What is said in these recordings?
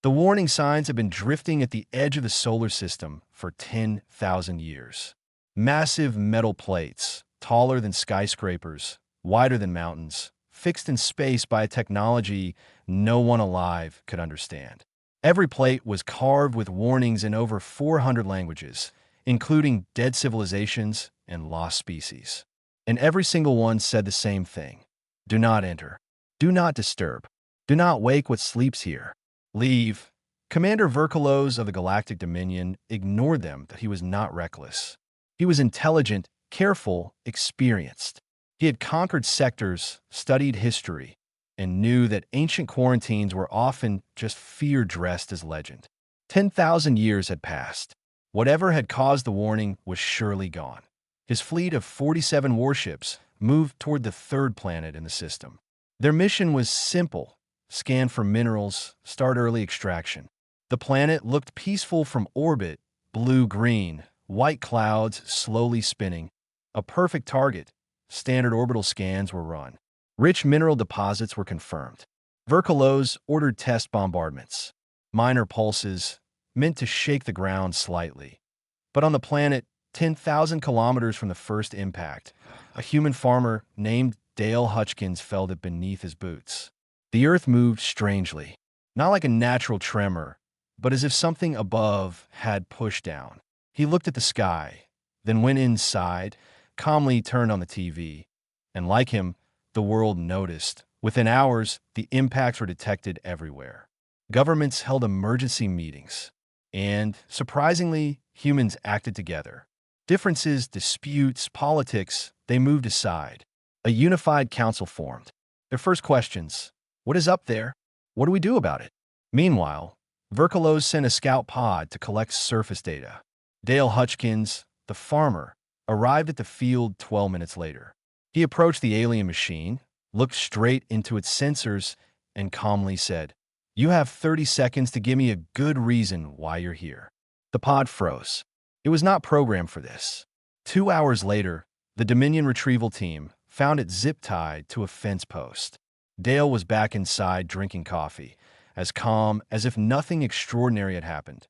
The warning signs have been drifting at the edge of the solar system for 10,000 years. Massive metal plates, taller than skyscrapers, wider than mountains, fixed in space by a technology no one alive could understand. Every plate was carved with warnings in over 400 languages, including dead civilizations and lost species. And every single one said the same thing. Do not enter. Do not disturb. Do not wake what sleeps here. Leave. Commander Verkulos of the Galactic Dominion ignored them that he was not reckless. He was intelligent, careful, experienced. He had conquered sectors, studied history, and knew that ancient quarantines were often just fear dressed as legend. 10,000 years had passed. Whatever had caused the warning was surely gone. His fleet of 47 warships moved toward the third planet in the system. Their mission was simple: scan for minerals, start early extraction. The planet looked peaceful from orbit, blue-green, white clouds slowly spinning. A perfect target. Standard orbital scans were run. Rich mineral deposits were confirmed. Verkulos ordered test bombardments. Minor pulses, meant to shake the ground slightly. But on the planet, 10,000 kilometers from the first impact, a human farmer named Dale Hutchkins felt it beneath his boots. The Earth moved strangely, not like a natural tremor, but as if something above had pushed down. He looked at the sky, then went inside, calmly turned on the TV, and like him, the world noticed. Within hours, the impacts were detected everywhere. Governments held emergency meetings, and, surprisingly, humans acted together. Differences, disputes, politics, they moved aside. A unified council formed. Their first questions: what is up there? What do we do about it? Meanwhile, Verkulos sent a scout pod to collect surface data. Dale Hutchkins, the farmer, arrived at the field 12 minutes later. He approached the alien machine, looked straight into its sensors, and calmly said, "You have 30 seconds to give me a good reason why you're here." The pod froze. It was not programmed for this. 2 hours later, the Dominion retrieval team found it zip-tied to a fence post. Dale was back inside drinking coffee, as calm as if nothing extraordinary had happened.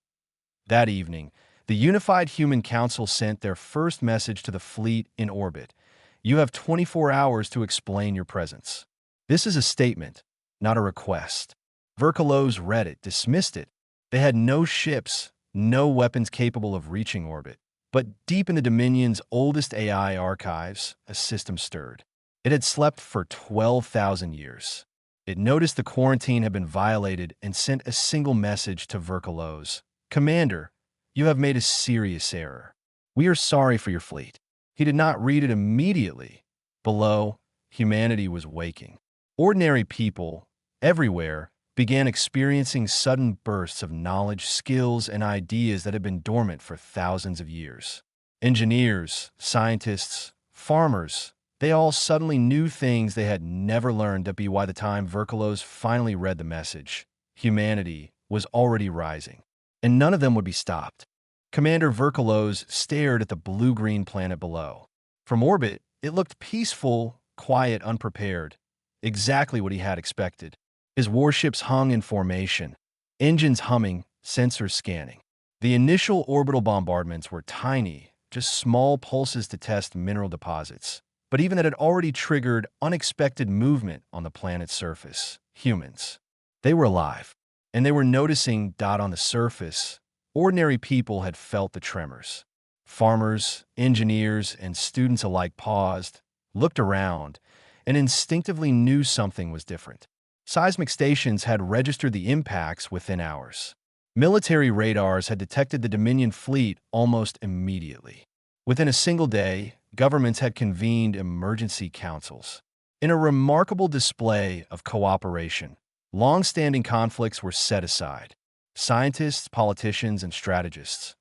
That evening, the Unified Human Council sent their first message to the fleet in orbit. You have 24 hours to explain your presence. This is a statement, not a request. Verkulos read it, dismissed it. They had no ships, no weapons capable of reaching orbit. But deep in the Dominion's oldest AI archives, a system stirred. It had slept for 12,000 years. It noticed the quarantine had been violated and sent a single message to Verkulos. "Commander, you have made a serious error. We are sorry for your fleet." He did not read it immediately. Below, humanity was waking. Ordinary people, everywhere, began experiencing sudden bursts of knowledge, skills, and ideas that had been dormant for thousands of years. Engineers, scientists, farmers, they all suddenly knew things they had never learned. That by the time Verkulos finally read the message, humanity was already rising, and none of them would be stopped. Commander Verkulos stared at the blue-green planet below. From orbit, it looked peaceful, quiet, unprepared, exactly what he had expected. His warships hung in formation, engines humming, sensors scanning. The initial orbital bombardments were tiny, just small pulses to test mineral deposits. But even that had already triggered unexpected movement on the planet's surface. Humans. They were alive, and they were noticing dot on the surface. Ordinary people had felt the tremors. Farmers, engineers, and students alike paused, looked around, and instinctively knew something was different. Seismic stations had registered the impacts within hours. Military radars had detected the Dominion fleet almost immediately. Within a single day, governments had convened emergency councils. In a remarkable display of cooperation, long-standing conflicts were set aside. Scientists, politicians, and strategists,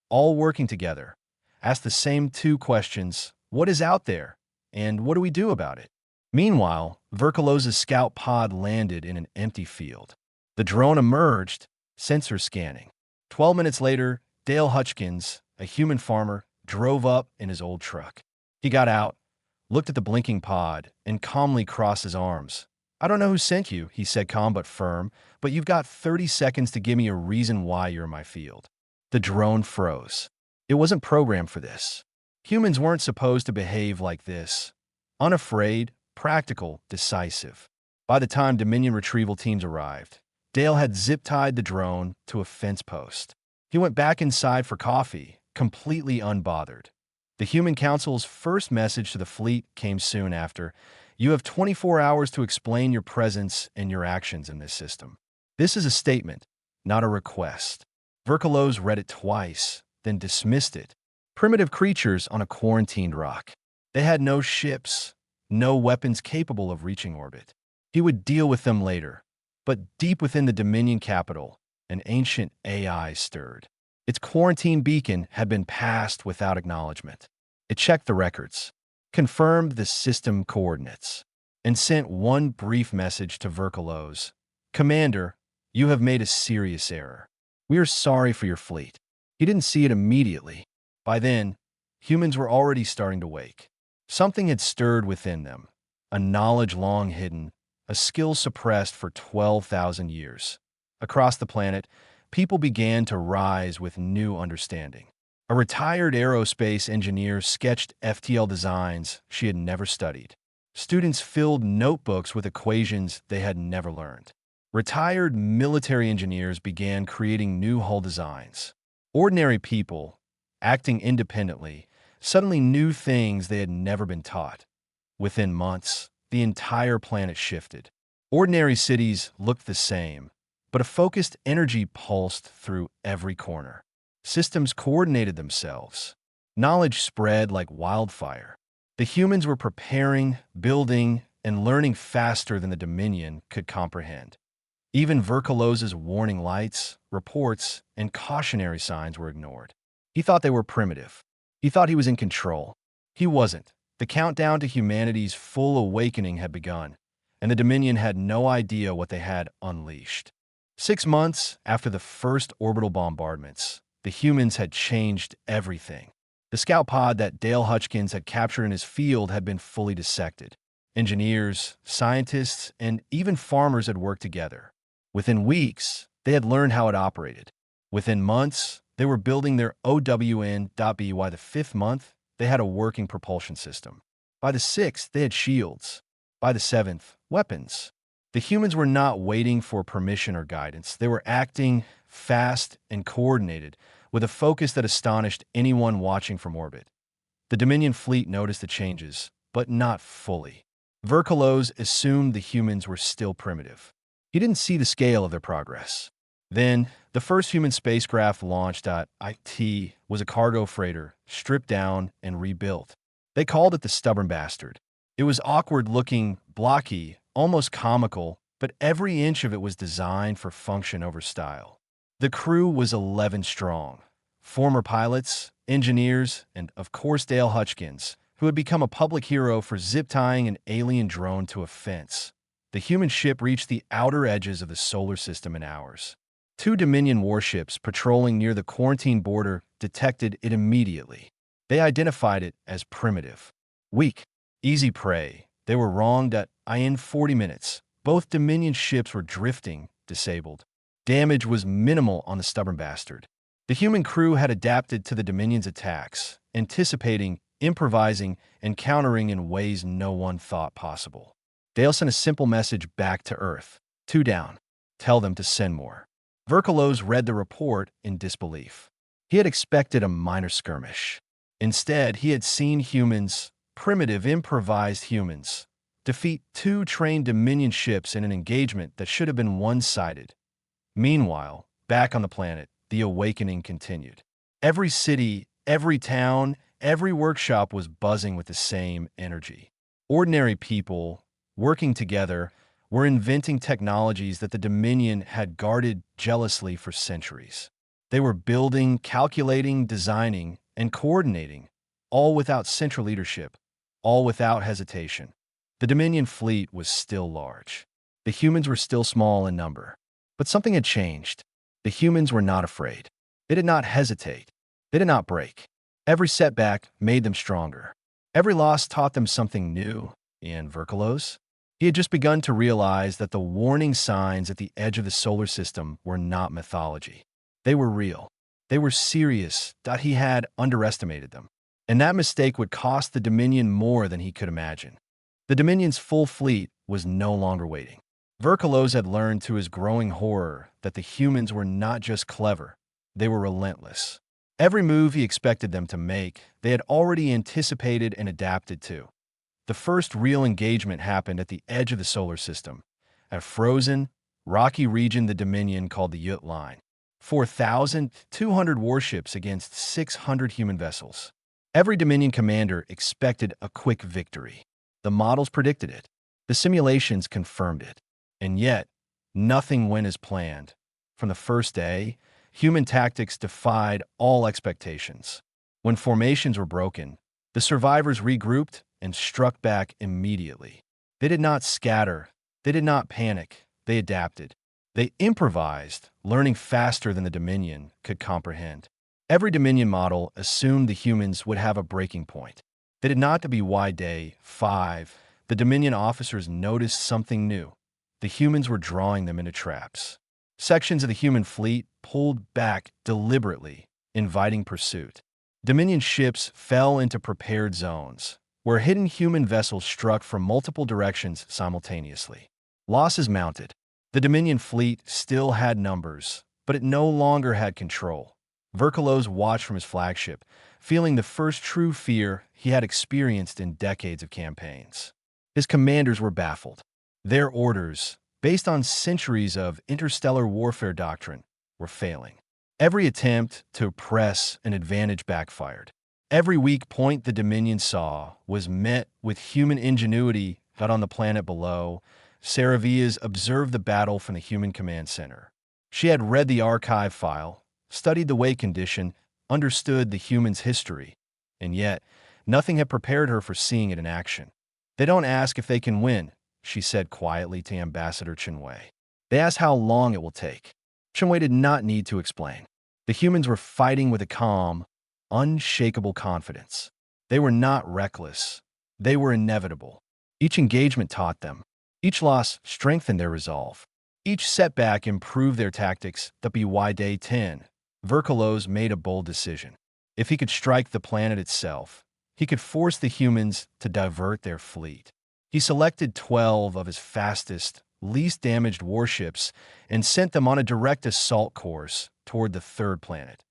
all working together, asked the same two questions: what is out there, and what do we do about it? Meanwhile, Verkulos' scout pod landed in an empty field. The drone emerged, sensor scanning. 12 minutes later, Dale Hutchkins, a human farmer, drove up in his old truck. He got out, looked at the blinking pod, and calmly crossed his arms. "I don't know who sent you," he said, calm but firm, "but you've got 30 seconds to give me a reason why you're in my field." The drone froze. It wasn't programmed for this. Humans weren't supposed to behave like this. Unafraid, practical, decisive. By the time Dominion retrieval teams arrived, Dale had zip-tied the drone to a fence post. He went back inside for coffee, completely unbothered. The Human Council's first message to the fleet came soon after. "You have 24 hours to explain your presence and your actions in this system." This is a statement, not a request. Verkelos read it twice, then dismissed it. Primitive creatures on a quarantined rock. They had no ships, no weapons capable of reaching orbit. He would deal with them later. But deep within the Dominion capital, an ancient AI stirred. Its quarantine beacon had been passed without acknowledgement. It checked the records, confirmed the system coordinates, and sent one brief message to Verkelos. "Commander, you have made a serious error. We are sorry for your fleet." He didn't see it immediately. By then, humans were already starting to wake. Something had stirred within them, a knowledge long hidden, a skill suppressed for 12,000 years. Across the planet, people began to rise with new understanding. A retired aerospace engineer sketched FTL designs she had never studied. Students filled notebooks with equations they had never learned. Retired military engineers began creating new hull designs. Ordinary people, acting independently, suddenly knew things they had never been taught. Within months, the entire planet shifted. Ordinary cities looked the same, but a focused energy pulsed through every corner. Systems coordinated themselves. Knowledge spread like wildfire. The humans were preparing, building, and learning faster than the Dominion could comprehend. Even Verkelos's warning lights, reports, and cautionary signs were ignored. He thought they were primitive. He thought he was in control. He wasn't. The countdown to humanity's full awakening had begun, and the Dominion had no idea what they had unleashed. 6 months after the first orbital bombardments, the humans had changed everything. The scout pod that Dale Hutchkins had captured in his field had been fully dissected. Engineers, scientists, and even farmers had worked together. Within weeks, they had learned how it operated. Within months, they were building their OWN.B. By the 5th month, they had a working propulsion system. By the 6th, they had shields. By the 7th, weapons. The humans were not waiting for permission or guidance. They were acting fast and coordinated, with a focus that astonished anyone watching from orbit. The Dominion fleet noticed the changes, but not fully. Verkelos assumed the humans were still primitive. He didn't see the scale of their progress. Then, the first human spacecraft launched at IT was a cargo freighter, stripped down and rebuilt. They called it the Stubborn Bastard. It was awkward-looking, blocky, almost comical, but every inch of it was designed for function over style. The crew was 11 strong. Former pilots, engineers, and of course Dale Hutchkins, who had become a public hero for zip-tying an alien drone to a fence. The human ship reached the outer edges of the solar system in hours. 2 Dominion warships patrolling near the quarantine border detected it immediately. They identified it as primitive. Weak, easy prey. They were wronged in 40 minutes. Both Dominion ships were drifting, disabled. Damage was minimal on the Stubborn Bastard. The human crew had adapted to the Dominion's attacks, anticipating, improvising, and countering in ways no one thought possible. Dale sent a simple message back to Earth. 2 down. Tell them to send more. Verkelos read the report in disbelief. He had expected a minor skirmish. Instead, he had seen humans, primitive, improvised humans, defeat 2 trained Dominion ships in an engagement that should have been one-sided. Meanwhile, back on the planet, the awakening continued. Every city, every town, every workshop was buzzing with the same energy. Ordinary people, working together, were inventing technologies that the Dominion had guarded jealously for centuries. They were building, calculating, designing, and coordinating, all without central leadership, all without hesitation. The Dominion fleet was still large. The humans were still small in number. But something had changed. The humans were not afraid. They did not hesitate. They did not break. Every setback made them stronger. Every loss taught them something new. And Verkelos? He had just begun to realize that the warning signs at the edge of the solar system were not mythology. They were real. They were serious, that he had underestimated them. And that mistake would cost the Dominion more than he could imagine. The Dominion's full fleet was no longer waiting. Verkulos had learned to his growing horror that the humans were not just clever, they were relentless. Every move he expected them to make, they had already anticipated and adapted to. The first real engagement happened at the edge of the solar system, a frozen, rocky region the Dominion called the Yut Line. 4,200 warships against 600 human vessels. Every Dominion commander expected a quick victory. The models predicted it. The simulations confirmed it. And yet, nothing went as planned. From the first day, human tactics defied all expectations. When formations were broken, the survivors regrouped and struck back immediately. They did not scatter. They did not panic. They adapted. They improvised, learning faster than the Dominion could comprehend. Every Dominion model assumed the humans would have a breaking point. They did not to be wide day 5. The Dominion officers noticed something new. The humans were drawing them into traps. Sections of the human fleet pulled back deliberately, inviting pursuit. Dominion ships fell into prepared zones, where hidden human vessels struck from multiple directions simultaneously. Losses mounted. The Dominion fleet still had numbers, but it no longer had control. Verkulos watched from his flagship, feeling the first true fear he had experienced in decades of campaigns. His commanders were baffled. Their orders, based on centuries of interstellar warfare doctrine, were failing. Every attempt to press an advantage backfired. Every weak point the Dominion saw was met with human ingenuity. Out on the planet below, Saravias observed the battle from the human command center. She had read the archive file, studied the wake condition, understood the human's history, and yet nothing had prepared her for seeing it in action. They don't ask if they can win, she said quietly to Ambassador Chenwei. They ask how long it will take. Chenwei did not need to explain. The humans were fighting with a calm, unshakable confidence. They were not reckless. They were inevitable. Each engagement taught them. Each loss strengthened their resolve. Each setback improved their tactics. By day 10, Verkulos made a bold decision. If he could strike the planet itself, he could force the humans to divert their fleet. He selected 12 of his fastest, least damaged warships and sent them on a direct assault course toward the third planet.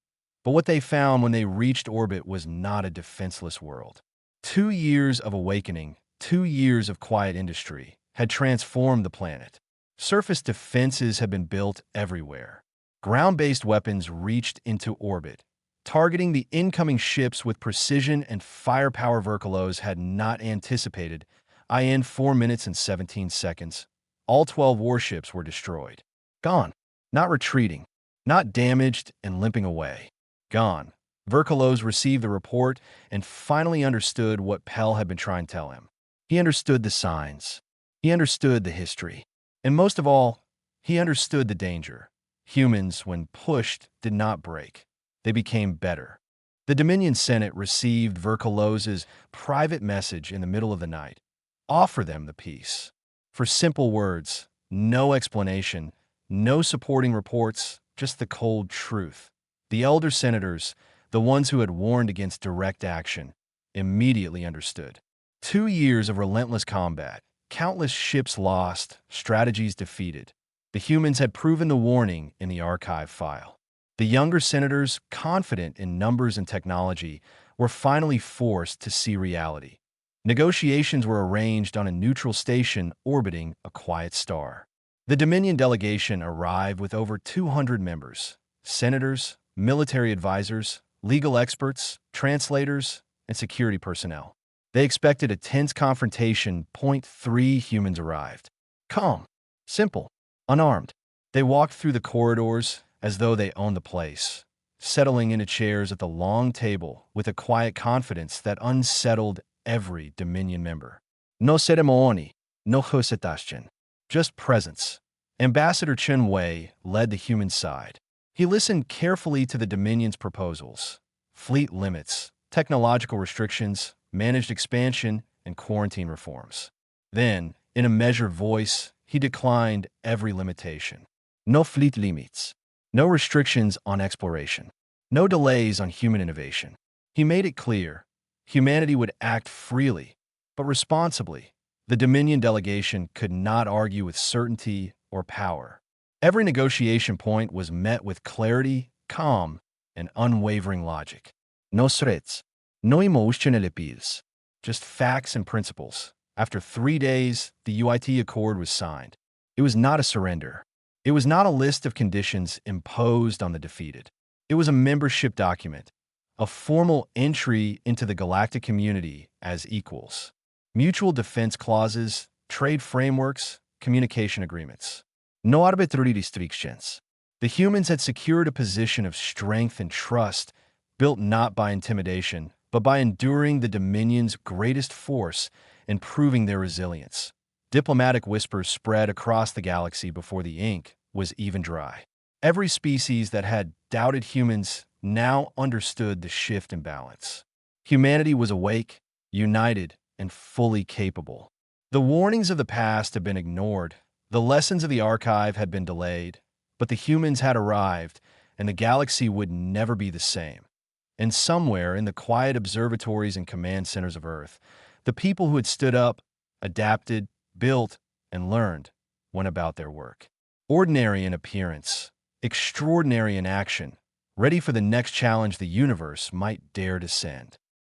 But what they found when they reached orbit was not a defenseless world. 2 years of awakening, 2 years of quiet industry, had transformed the planet. Surface defenses had been built everywhere. Ground-based weapons reached into orbit, targeting the incoming ships with precision and firepower Verkulos had not anticipated. In 4 minutes and 17 seconds, all 12 warships were destroyed. Gone. Not retreating. Not damaged and limping away. Gone. Verkulos received the report and finally understood what Pell had been trying to tell him. He understood the signs. He understood the history. And most of all, he understood the danger. Humans, when pushed, did not break. They became better. The Dominion Senate received Verkulos's private message in the middle of the night. Offer them the peace. For simple words, no explanation, no supporting reports, just the cold truth. The elder senators, the ones who had warned against direct action, immediately understood. 2 years of relentless combat, countless ships lost, strategies defeated. The humans had proven the warning in the archive file. The younger senators, confident in numbers and technology, were finally forced to see reality. Negotiations were arranged on a neutral station orbiting a quiet star. The Dominion delegation arrived with over 200 members, senators, military advisors, legal experts, translators, and security personnel. They expected a tense confrontation. 3 humans arrived. Calm, simple, unarmed. They walked through the corridors as though they owned the place, settling into chairs at the long table with a quiet confidence that unsettled every Dominion member. No ceremony, no hosetaschen, just presence. Ambassador Chenwei led the human side. He listened carefully to the Dominion's proposals: fleet limits, technological restrictions, managed expansion, and quarantine reforms. Then, In a measured voice, he declined every limitation. No fleet limits, no restrictions on exploration, no delays on human innovation. He made it clear humanity would act freely, but responsibly. The Dominion delegation could not argue with certainty or power. Every negotiation point was met with clarity, calm, and unwavering logic. No threats, no emotional appeals, just facts and principles. After 3 days, the UIT Accord was signed. It was not a surrender. It was not a list of conditions imposed on the defeated. It was a membership document, a formal entry into the galactic community as equals. Mutual defense clauses, trade frameworks, communication agreements. No arbitrary restrictions. The humans had secured a position of strength and trust, built not by intimidation, but by enduring the Dominion's greatest force and proving their resilience. Diplomatic whispers spread across the galaxy before the ink was even dry. Every species that had doubted humans now understood the shift in balance. Humanity was awake, united, and fully capable. The warnings of the past had been ignored, the lessons of the archive had been delayed, but the humans had arrived, and the galaxy would never be the same. And somewhere in the quiet observatories and command centers of Earth, the people who had stood up, adapted, built, and learned went about their work. Ordinary in appearance, extraordinary in action, ready for the next challenge the universe might dare to send.